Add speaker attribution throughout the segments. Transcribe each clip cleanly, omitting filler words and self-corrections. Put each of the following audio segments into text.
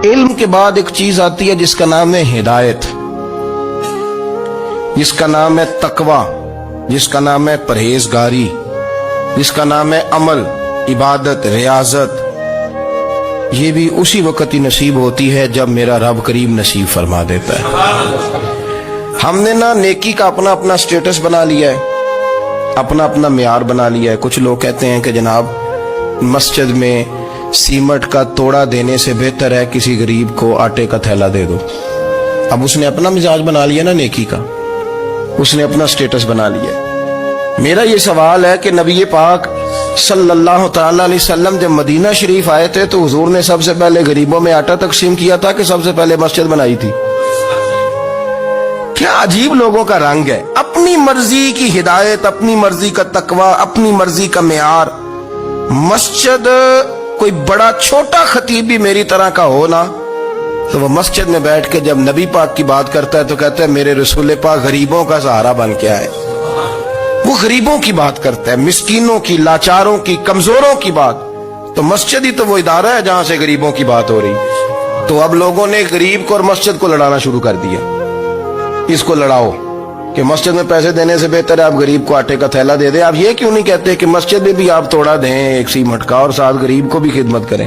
Speaker 1: علم کے بعد ایک چیز آتی ہے جس کا نام ہے ہدایت، جس کا نام ہے تقوی، جس کا نام ہے پرہیزگاری، جس کا نام ہے عمل، عبادت، ریاضت۔ یہ بھی اسی وقت ہی نصیب ہوتی ہے جب میرا رب کریم نصیب فرما دیتا ہے۔ ہم نے نا نیکی کا اپنا اپنا سٹیٹس بنا لیا ہے، اپنا اپنا معیار بنا لیا ہے۔ کچھ لوگ کہتے ہیں کہ جناب مسجد میں سیمٹ کا توڑا دینے سے بہتر ہے کسی غریب کو آٹے کا تھیلا دے دو۔ اب اس نے اپنا مزاج بنا لیا نا نیکی کا، اس نے اپنا سٹیٹس بنا لیا۔ میرا یہ سوال ہے کہ نبی پاک صلی اللہ تعالی علیہ وسلم جب مدینہ شریف آئے تھے تو حضور نے سب سے پہلے غریبوں میں آٹا تقسیم کیا تھا کہ سب سے پہلے مسجد بنائی تھی؟ کیا عجیب لوگوں کا رنگ ہے، اپنی مرضی کی ہدایت، اپنی مرضی کا تقوی، اپنی مرضی کا معیار۔ مسجد کوئی بڑا چھوٹا خطیب بھی میری طرح کا ہو نا تو وہ مسجد میں بیٹھ کے جب نبی پاک کی بات کرتا ہے تو کہتا ہے میرے رسول پاک غریبوں کا سہارا بن کے آئے۔ وہ غریبوں کی بات کرتا ہے، مسکینوں کی، لاچاروں کی، کمزوروں کی بات۔ تو مسجد ہی تو وہ ادارہ ہے جہاں سے غریبوں کی بات ہو رہی۔ تو اب لوگوں نے غریب کو اور مسجد کو لڑانا شروع کر دیا، اس کو لڑاؤ کہ مسجد میں پیسے دینے سے بہتر ہے آپ غریب کو آٹے کا تھیلا دے دیں۔ آپ یہ کیوں نہیں کہتے کہ مسجد میں بھی آپ توڑا دیں ایک سیمٹ کا اور ساتھ غریب کو بھی خدمت کریں؟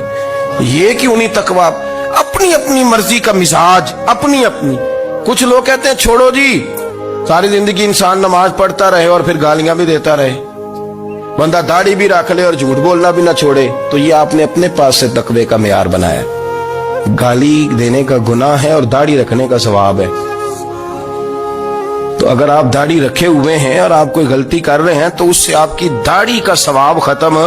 Speaker 1: یہ کیوں نہیں تقویٰ؟ اپنی اپنی مرضی کا مزاج، اپنی اپنی۔ کچھ لوگ کہتے ہیں چھوڑو جی، ساری زندگی انسان نماز پڑھتا رہے اور پھر گالیاں بھی دیتا رہے، بندہ داڑھی بھی رکھ لے اور جھوٹ بولنا بھی نہ چھوڑے۔ تو یہ آپ نے اپنے پاس سے تقوی کا معیار بنایا۔ گالی دینے کا گناہ ہے اور داڑھی رکھنے کا ثواب ہے۔ تو اگر آپ داڑھی رکھے ہوئے ہیں اور آپ کوئی غلطی کر رہے ہیں تو اس سے آپ کی داڑھی کا ثواب ختم۔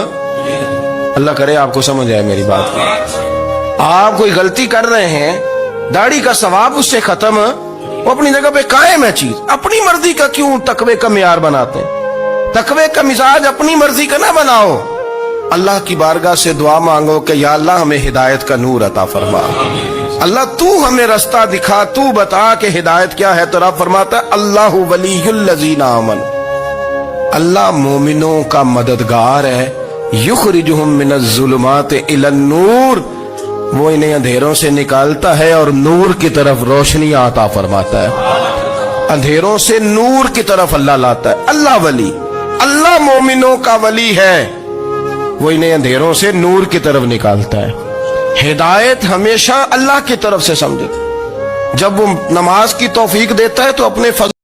Speaker 1: اللہ کرے آپ کو سمجھ آئے میری بات۔ آپ کوئی غلطی کر رہے ہیں، داڑھی کا ثواب اس سے ختم، وہ اپنی جگہ پہ قائم ہے چیز۔ اپنی مرضی کا کیوں تقوی کا معیار بناتے ہیں؟ تقوی کا مزاج اپنی مرضی کا نہ بناؤ۔ اللہ کی بارگاہ سے دعا مانگو کہ یا اللہ ہمیں ہدایت کا نور عطا فرما، اللہ تو ہمیں رستہ دکھا، تو بتا کہ ہدایت کیا ہے۔ تو رب فرماتا ہے اللہ ولی الذین آمنوا، اللہ مومنوں کا مددگار ہے، یخرجہم من الظلمات الی النور، وہ انہیں اندھیروں سے نکالتا ہے اور نور کی طرف روشنی عطا فرماتا ہے۔ اندھیروں سے نور کی طرف اللہ لاتا ہے۔ اللہ ولی، اللہ مومنوں کا ولی ہے، وہ انہیں اندھیروں سے نور کی طرف نکالتا ہے۔ ہدایت ہمیشہ اللہ کی طرف سے سمجھے۔ جب وہ نماز کی توفیق دیتا ہے تو اپنے فضل